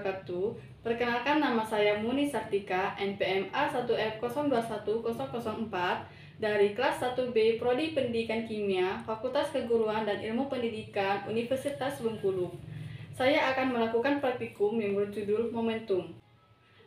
wabarakatuh. Perkenalkan, nama saya Muni Sartika, NPM A1F021004 dari kelas 1B Prodi Pendidikan Kimia, Fakultas Keguruan dan Ilmu Pendidikan Universitas Bengkulu. Saya akan melakukan praktikum yang berjudul Momentum.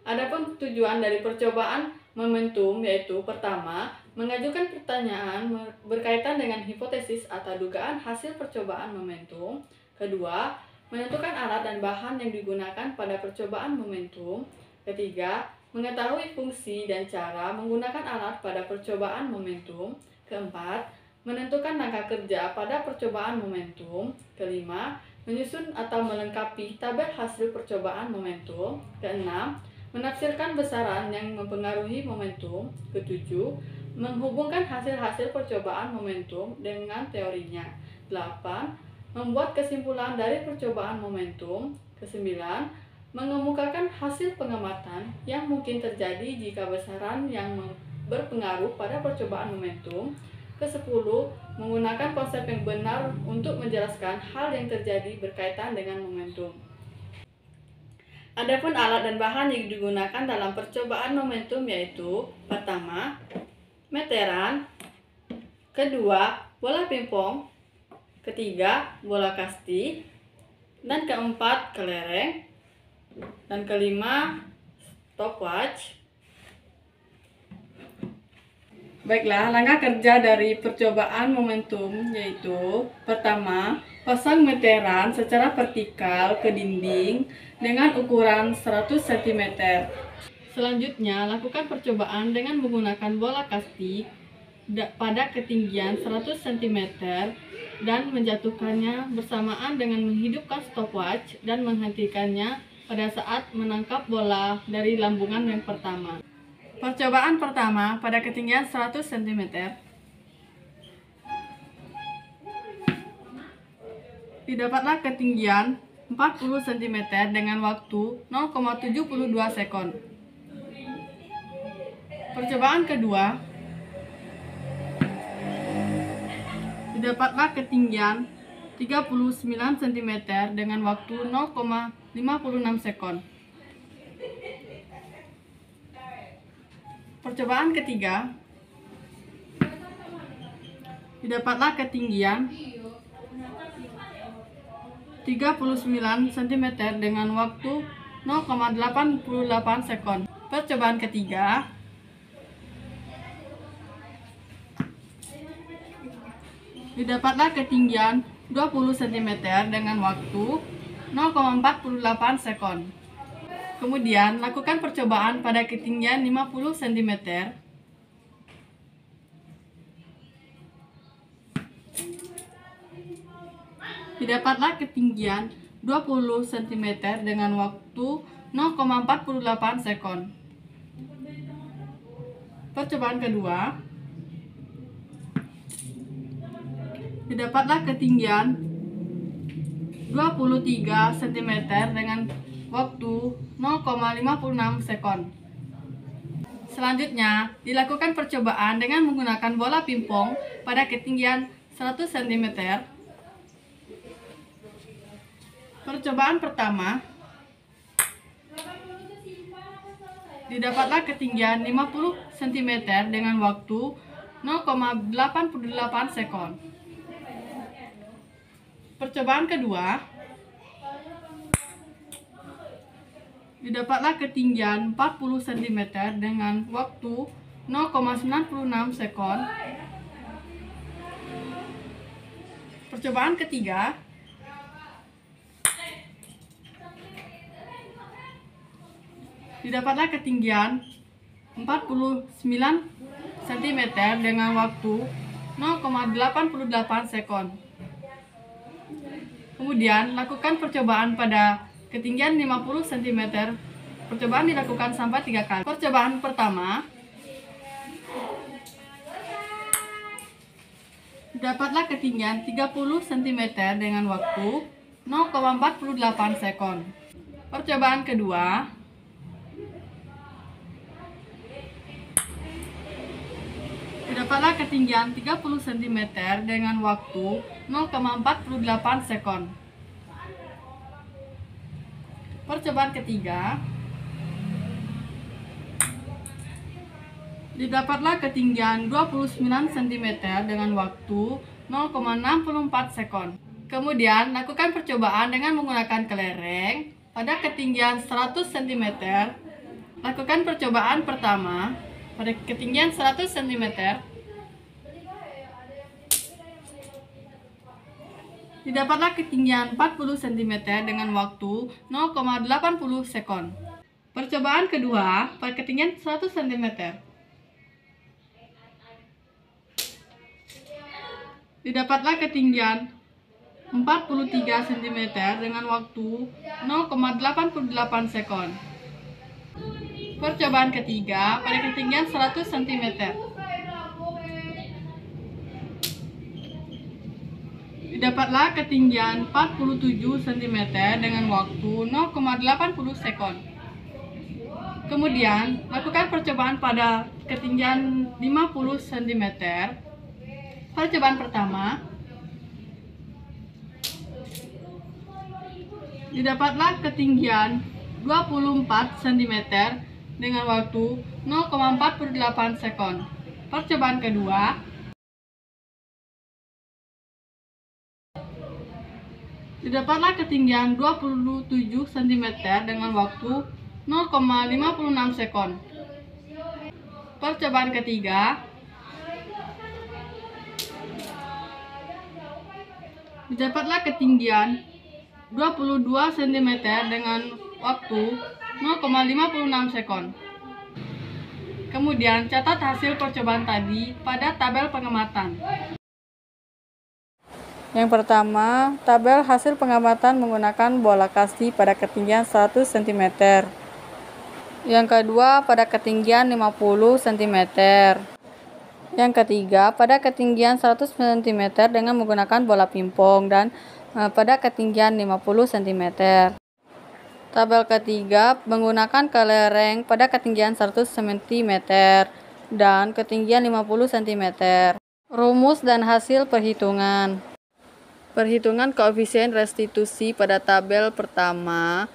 Adapun tujuan dari percobaan momentum yaitu pertama, mengajukan pertanyaan berkaitan dengan hipotesis atau dugaan hasil percobaan momentum. Kedua, menentukan alat dan bahan yang digunakan pada percobaan momentum. Ketiga, mengetahui fungsi dan cara menggunakan alat pada percobaan momentum. Keempat, menentukan langkah kerja pada percobaan momentum. Kelima, menyusun atau melengkapi tabel hasil percobaan momentum. Keenam, menafsirkan besaran yang mempengaruhi momentum. Ketujuh, menghubungkan hasil-hasil percobaan momentum dengan teorinya. 8. Membuat kesimpulan dari percobaan momentum. Kesembilan, mengemukakan hasil pengamatan yang mungkin terjadi jika besaran yang berpengaruh pada percobaan momentum. Kesepuluh, menggunakan konsep yang benar untuk menjelaskan hal yang terjadi berkaitan dengan momentum. Adapun alat dan bahan yang digunakan dalam percobaan momentum yaitu pertama, meteran, kedua, bola pingpong, ketiga, bola kasti, dan keempat, kelereng, dan kelima, stopwatch. Baiklah, langkah kerja dari percobaan momentum yaitu pertama, pasang meteran secara vertikal ke dinding dengan ukuran 100 cm. Selanjutnya, lakukan percobaan dengan menggunakan bola kasti pada ketinggian 100 cm dan menjatuhkannya bersamaan dengan menghidupkan stopwatch dan menghentikannya pada saat menangkap bola dari lambungan yang pertama. Percobaan pertama pada ketinggian 100 cm. Didapatlah ketinggian 40 cm dengan waktu 0,72 sekon. Percobaan kedua. Didapatlah ketinggian 39 cm dengan waktu 0,56 sekon. Percobaan ketiga. Didapatlah ketinggian 39 cm dengan waktu 0,88 sekon. Percobaan ketiga. Didapatlah ketinggian 20 cm dengan waktu 0,48 sekon. Kemudian, lakukan percobaan pada ketinggian 50 cm. Didapatlah ketinggian 20 cm dengan waktu 0,48 sekon. Percobaan kedua. Didapatlah ketinggian 23 cm dengan waktu 0,56 sekon. Selanjutnya, dilakukan percobaan dengan menggunakan bola pingpong pada ketinggian 100 cm. Percobaan pertama. Didapatlah ketinggian 50 cm dengan waktu 0,88 sekon. Percobaan kedua. Didapatlah ketinggian 40 cm dengan waktu 0,96 sekon. Percobaan ketiga. Didapatlah ketinggian 49 cm dengan waktu 0,88 sekon. Kemudian, lakukan percobaan pada ketinggian 50 cm. Percobaan dilakukan sampai 3 kali. Percobaan pertama. Dapatlah ketinggian 30 cm dengan waktu 0,48 sekon. Percobaan kedua. Dapatlah ketinggian 30 cm dengan waktu 0,48 sekon. Percobaan ketiga, didapatlah ketinggian 29 cm dengan waktu 0,64 sekon. Kemudian, lakukan percobaan dengan menggunakan kelereng pada ketinggian 100 cm. Lakukan percobaan pertama pada ketinggian 100 cm. Didapatlah ketinggian 40 cm dengan waktu 0,80 sekon. Percobaan kedua pada ketinggian 100 cm. Didapatlah ketinggian 43 cm dengan waktu 0,88 sekon. Percobaan ketiga pada ketinggian 100 cm. Didapatlah ketinggian 47 cm dengan waktu 0,80 sekon. Kemudian, lakukan percobaan pada ketinggian 50 cm. Percobaan pertama, didapatlah ketinggian 24 cm dengan waktu 0,48 sekon. Percobaan kedua, didapatlah ketinggian 27 cm dengan waktu 0,56 sekon. Percobaan ketiga, didapatlah ketinggian 22 cm dengan waktu 0,56 sekon. Kemudian, catat hasil percobaan tadi pada tabel pengamatan. Yang pertama, tabel hasil pengamatan menggunakan bola kasti pada ketinggian 100 cm. Yang kedua, pada ketinggian 50 cm. Yang ketiga, pada ketinggian 100 cm dengan menggunakan bola pingpong dan pada ketinggian 50 cm. Tabel ketiga menggunakan kelereng pada ketinggian 100 cm dan ketinggian 50 cm. Rumus dan hasil perhitungan. Perhitungan koefisien restitusi pada tabel pertama.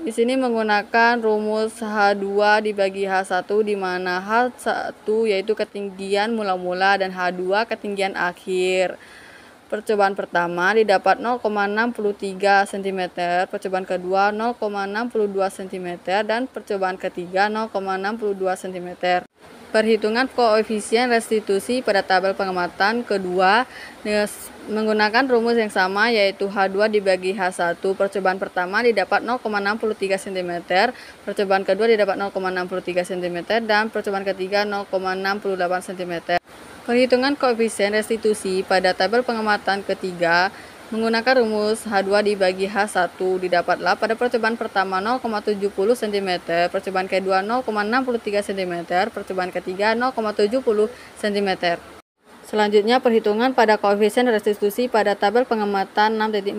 Di sini menggunakan rumus H2 dibagi H1 di mana H1 yaitu ketinggian mula-mula dan H2 ketinggian akhir. Percobaan pertama didapat 0,63 cm, percobaan kedua 0,62 cm, dan percobaan ketiga 0,62 cm. Perhitungan koefisien restitusi pada tabel pengamatan kedua menggunakan rumus yang sama yaitu H2 dibagi H1. Percobaan pertama didapat 0,63 cm, percobaan kedua didapat 0,63 cm, dan percobaan ketiga 0,68 cm. Perhitungan koefisien restitusi pada tabel pengamatan ketiga menggunakan rumus H2 dibagi H1 didapatlah pada percobaan pertama 0,70 cm, percobaan kedua 0,63 cm, percobaan ketiga 0,70 cm. Selanjutnya perhitungan pada koefisien restitusi pada tabel pengamatan 6.4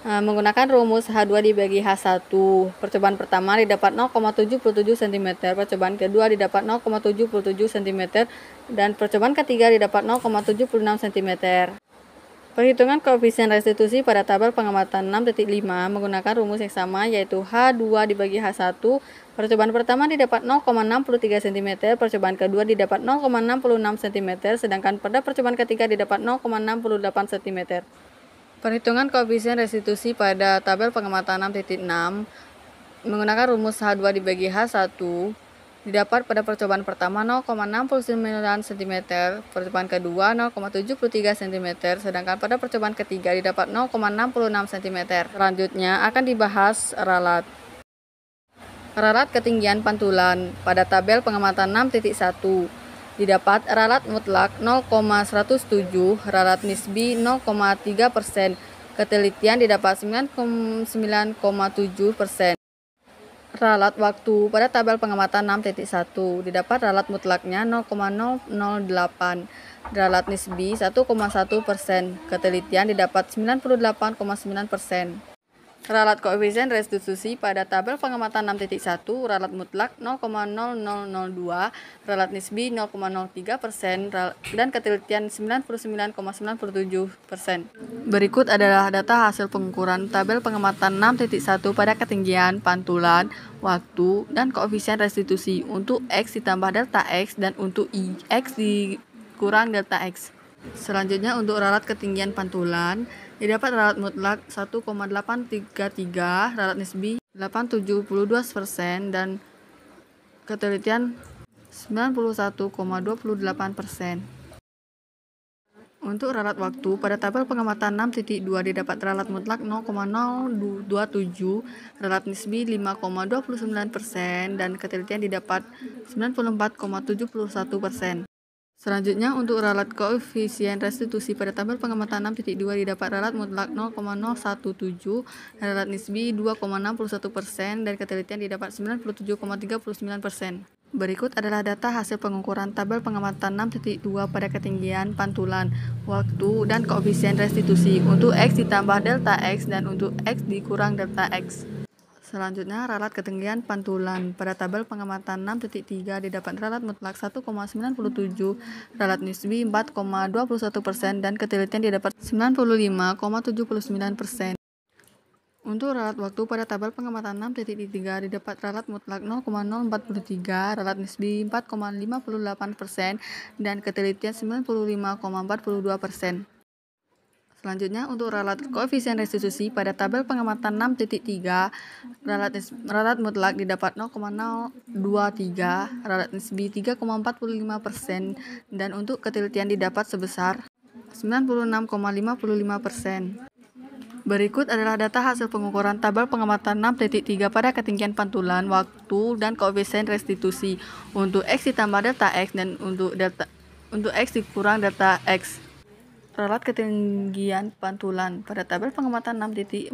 menggunakan rumus H2 dibagi H1. Percobaan pertama didapat 0,77 cm, percobaan kedua didapat 0,77 cm, dan percobaan ketiga didapat 0,76 cm. Perhitungan koefisien restitusi pada tabel pengamatan 6.5 menggunakan rumus yang sama yaitu H2 dibagi H1. Percobaan pertama didapat 0,63 cm, percobaan kedua didapat 0,66 cm, sedangkan pada percobaan ketiga didapat 0,68 cm. Perhitungan koefisien restitusi pada tabel pengamatan 6.6 menggunakan rumus H2 dibagi H1 didapat pada percobaan pertama 0,69 cm, percobaan kedua 0,73 cm, sedangkan pada percobaan ketiga didapat 0,66 cm. Selanjutnya akan dibahas ralat. Ralat ketinggian pantulan pada tabel pengamatan 6.1 didapat ralat mutlak 0,107, ralat nisbi 0,3%, ketelitian didapat 99,7%. Ralat waktu pada tabel pengamatan 6.1 didapat ralat mutlaknya 0,008, ralat nisbi 1,1%, ketelitian didapat 98,9%. Ralat koefisien restitusi pada tabel pengamatan 6.1, ralat mutlak 0,0002, ralat nisbi 0,03%, dan ketelitian 99,97%. Berikut adalah data hasil pengukuran tabel pengamatan 6.1 pada ketinggian, pantulan, waktu, dan koefisien restitusi untuk X ditambah delta X dan untuk X dikurang delta X. Selanjutnya untuk ralat ketinggian pantulan, didapat ralat mutlak 1,833, ralat nisbi 8,72%, dan ketelitian 91,28%. Untuk ralat waktu, pada tabel pengamatan 6.2 didapat ralat mutlak 0,027, ralat nisbi 5,29%, dan ketelitian didapat 94,71%. Selanjutnya untuk ralat koefisien restitusi pada tabel pengamatan 6.2 didapat ralat mutlak 0,017, ralat nisbi 2,61%, dan ketelitian didapat 97,39%. Berikut adalah data hasil pengukuran tabel pengamatan 6.2 pada ketinggian, pantulan, waktu, dan koefisien restitusi untuk X ditambah delta X dan untuk X dikurang delta X. Selanjutnya, ralat ketinggian pantulan. Pada tabel pengamatan 6.3 didapat ralat mutlak 1,97, ralat nisbi 4,21%, dan ketelitian didapat 95,79%. Untuk ralat waktu pada tabel pengamatan 6.3 didapat ralat mutlak 0,043, ralat nisbi 4,58%, dan ketelitian 95,42%. Selanjutnya untuk ralat koefisien restitusi pada tabel pengamatan 6.3, ralat mutlak didapat 0,023, ralat nisbi 3,45%, dan untuk ketelitian didapat sebesar 96,55%. Berikut adalah data hasil pengukuran tabel pengamatan 6.3 pada ketinggian pantulan, waktu, dan koefisien restitusi untuk X ditambah delta X dan untuk X dikurang delta X. Ralat ketinggian pantulan. Pada tabel pengamatan 6.4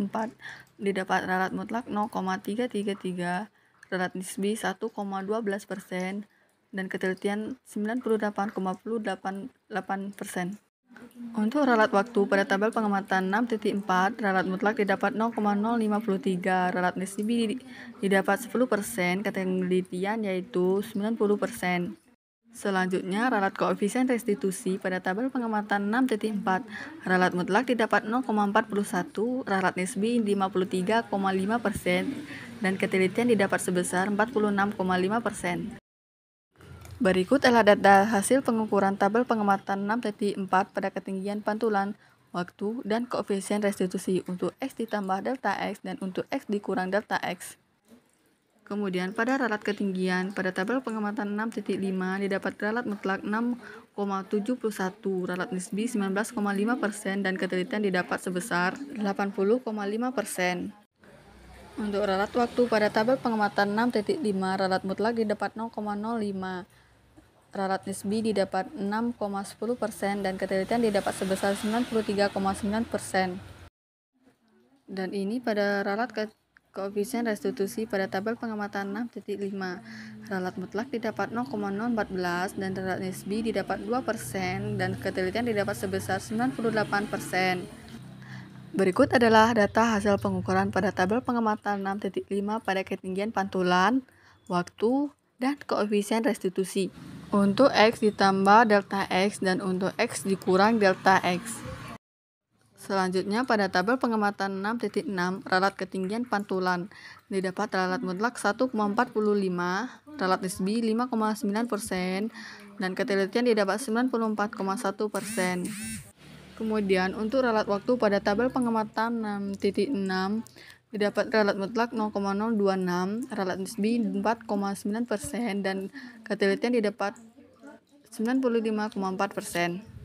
didapat ralat mutlak 0,333, ralat nisbi 1,12%, dan ketelitian 98,88%. Untuk ralat waktu pada tabel pengamatan 6.4, ralat mutlak didapat 0,053, ralat nisbi didapat 10%, ketelitian yaitu 90%. Selanjutnya, ralat koefisien restitusi pada tabel pengamatan 6.4, ralat mutlak didapat 0,41, ralat nisbi 53,5%, dan ketelitian didapat sebesar 46,5%. Berikut adalah data hasil pengukuran tabel pengamatan 6.4 pada ketinggian pantulan, waktu, dan koefisien restitusi untuk X ditambah delta X dan untuk X dikurang delta X. Kemudian pada ralat ketinggian, pada tabel pengamatan 6.5 didapat ralat mutlak 6,71, ralat nisbi 19,5%, dan ketelitian didapat sebesar 80,5%. Untuk ralat waktu pada tabel pengamatan 6.5, ralat mutlak didapat 0,05, ralat nisbi didapat 6,10%, dan ketelitian didapat sebesar 93,9%. Dan ini pada ralat koefisien restitusi pada tabel pengamatan 6.5, ralat mutlak didapat 0,014 dan ralat nisbi didapat 2% dan ketelitian didapat sebesar 98%. Berikut adalah data hasil pengukuran pada tabel pengamatan 6.5 pada ketinggian pantulan, waktu, dan koefisien restitusi untuk X ditambah delta X dan untuk X dikurang delta X. Selanjutnya pada tabel pengamatan 6.6, ralat ketinggian pantulan didapat ralat mutlak 1,45, ralat nisbi 5,9%, dan ketelitian didapat 94,1%. Kemudian untuk ralat waktu pada tabel pengamatan 6.6 didapat ralat mutlak 0,026, ralat nisbi 4,9%, dan ketelitian didapat 95,4%.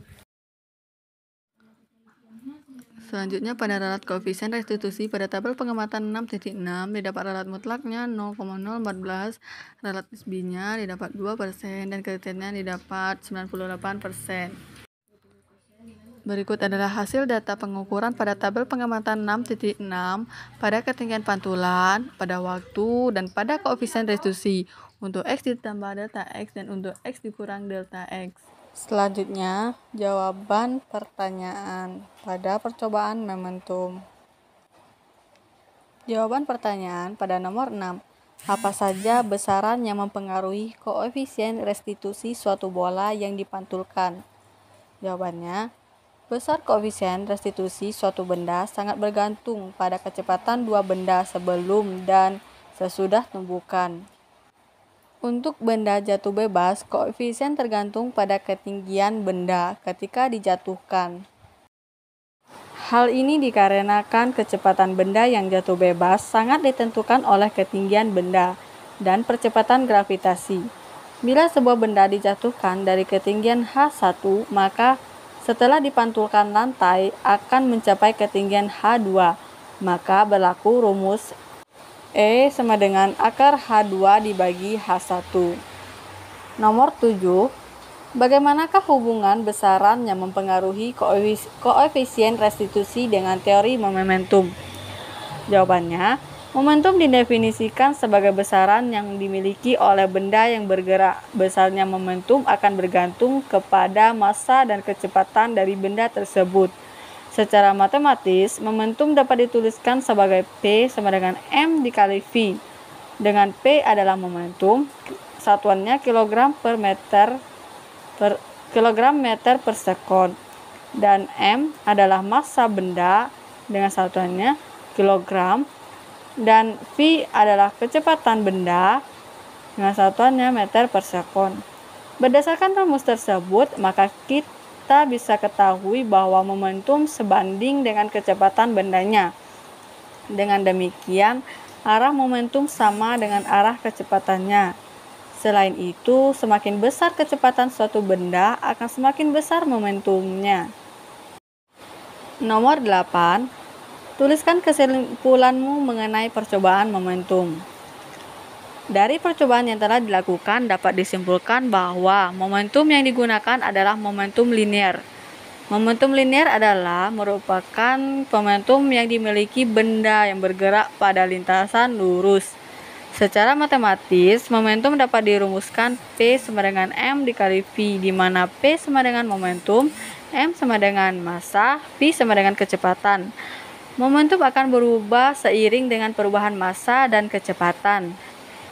Selanjutnya pada ralat koefisien restitusi pada tabel pengamatan 6.6 didapat ralat mutlaknya 0,014, ralat nisbinya didapat 2% dan ketelitiannya didapat 98%. Berikut adalah hasil data pengukuran pada tabel pengamatan 6.6 pada ketinggian pantulan, pada waktu, dan pada koefisien restitusi untuk X ditambah delta X dan untuk X dikurang delta X. Selanjutnya, jawaban pertanyaan pada percobaan momentum. Jawaban pertanyaan pada nomor 6. Apa saja besaran yang mempengaruhi koefisien restitusi suatu bola yang dipantulkan? Jawabannya, besar koefisien restitusi suatu benda sangat bergantung pada kecepatan dua benda sebelum dan sesudah tumbukan. Untuk benda jatuh bebas, koefisien tergantung pada ketinggian benda ketika dijatuhkan. Hal ini dikarenakan kecepatan benda yang jatuh bebas sangat ditentukan oleh ketinggian benda dan percepatan gravitasi. Bila sebuah benda dijatuhkan dari ketinggian H1, maka setelah dipantulkan lantai akan mencapai ketinggian H2, maka berlaku rumus E sama dengan akar H2 dibagi H1. Nomor 7. Bagaimanakah hubungan besaran yang mempengaruhi koefisien restitusi dengan teori momentum? Jawabannya, momentum didefinisikan sebagai besaran yang dimiliki oleh benda yang bergerak. Besarnya momentum akan bergantung kepada massa dan kecepatan dari benda tersebut. Secara matematis, momentum dapat dituliskan sebagai P sama dengan M dikali V. Dengan P adalah momentum, satuannya kilogram meter per sekon, dan M adalah massa benda dengan satuannya kilogram, dan V adalah kecepatan benda dengan satuannya meter per sekon. Berdasarkan rumus tersebut, maka kita bisa ketahui bahwa momentum sebanding dengan kecepatan bendanya. Dengan demikian, arah momentum sama dengan arah kecepatannya. Selain itu, semakin besar kecepatan suatu benda akan semakin besar momentumnya. Nomor 8. Tuliskan kesimpulanmu mengenai percobaan momentum. Dari percobaan yang telah dilakukan dapat disimpulkan bahwa momentum yang digunakan adalah momentum linear. Momentum linear adalah merupakan momentum yang dimiliki benda yang bergerak pada lintasan lurus. Secara matematis, momentum dapat dirumuskan P sama dengan M dikali V, di mana P sama dengan momentum, M sama dengan massa, V sama dengan kecepatan. Momentum akan berubah seiring dengan perubahan massa dan kecepatan.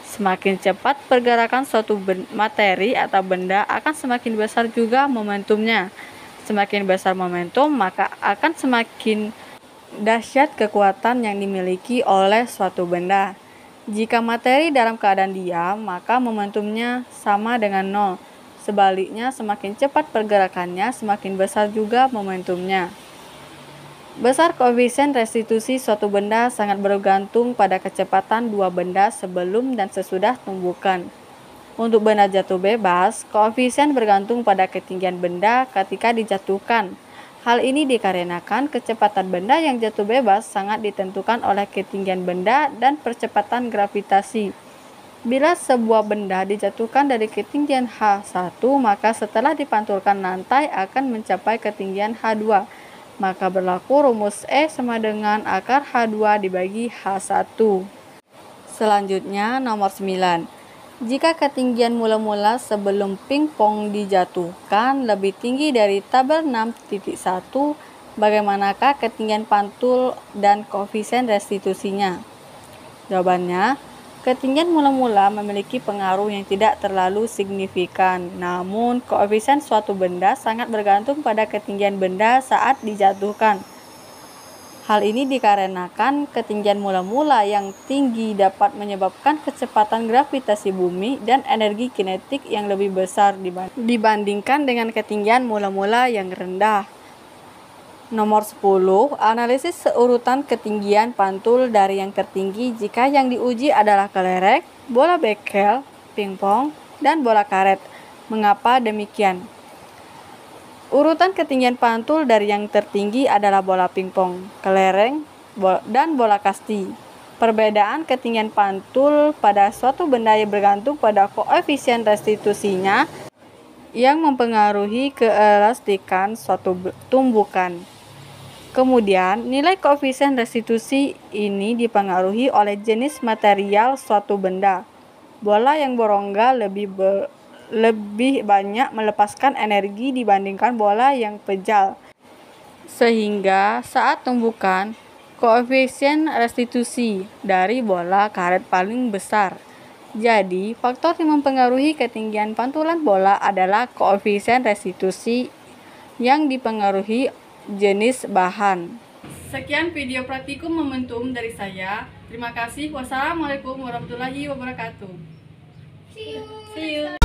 Semakin cepat pergerakan suatu materi atau benda akan semakin besar juga momentumnya. Semakin besar momentum, maka akan semakin dahsyat kekuatan yang dimiliki oleh suatu benda. Jika materi dalam keadaan diam, maka momentumnya sama dengan nol. Sebaliknya, semakin cepat pergerakannya, semakin besar juga momentumnya. Besar koefisien restitusi suatu benda sangat bergantung pada kecepatan dua benda sebelum dan sesudah tumbukan. Untuk benda jatuh bebas, koefisien bergantung pada ketinggian benda ketika dijatuhkan. Hal ini dikarenakan kecepatan benda yang jatuh bebas sangat ditentukan oleh ketinggian benda dan percepatan gravitasi. Bila sebuah benda dijatuhkan dari ketinggian H1, maka setelah dipantulkan lantai akan mencapai ketinggian H2. Maka berlaku rumus E sama dengan akar H2 dibagi H1. Selanjutnya, nomor 9. Jika ketinggian mula-mula sebelum pingpong dijatuhkan lebih tinggi dari tabel 6.1, bagaimanakah ketinggian pantul dan koefisien restitusinya? Jawabannya, ketinggian mula-mula memiliki pengaruh yang tidak terlalu signifikan, namun koefisien suatu benda sangat bergantung pada ketinggian benda saat dijatuhkan. Hal ini dikarenakan ketinggian mula-mula yang tinggi dapat menyebabkan kecepatan gravitasi bumi dan energi kinetik yang lebih besar dibandingkan dengan ketinggian mula-mula yang rendah. Nomor 10. Analisis seurutan ketinggian pantul dari yang tertinggi jika yang diuji adalah kelereng, bola bekel, pingpong, dan bola karet. Mengapa demikian? Urutan ketinggian pantul dari yang tertinggi adalah bola pingpong, kelereng, dan bola kasti. Perbedaan ketinggian pantul pada suatu benda yang bergantung pada koefisien restitusinya yang mempengaruhi keelastikan suatu tumbukan. Kemudian, nilai koefisien restitusi ini dipengaruhi oleh jenis material suatu benda. Bola yang berongga lebih banyak melepaskan energi dibandingkan bola yang pejal. Sehingga saat tumbukan, koefisien restitusi dari bola karet paling besar. Jadi, faktor yang mempengaruhi ketinggian pantulan bola adalah koefisien restitusi yang dipengaruhi jenis bahan. Sekian video praktikum momentum dari saya. Terima kasih. Wassalamualaikum warahmatullahi wabarakatuh. See you. See you.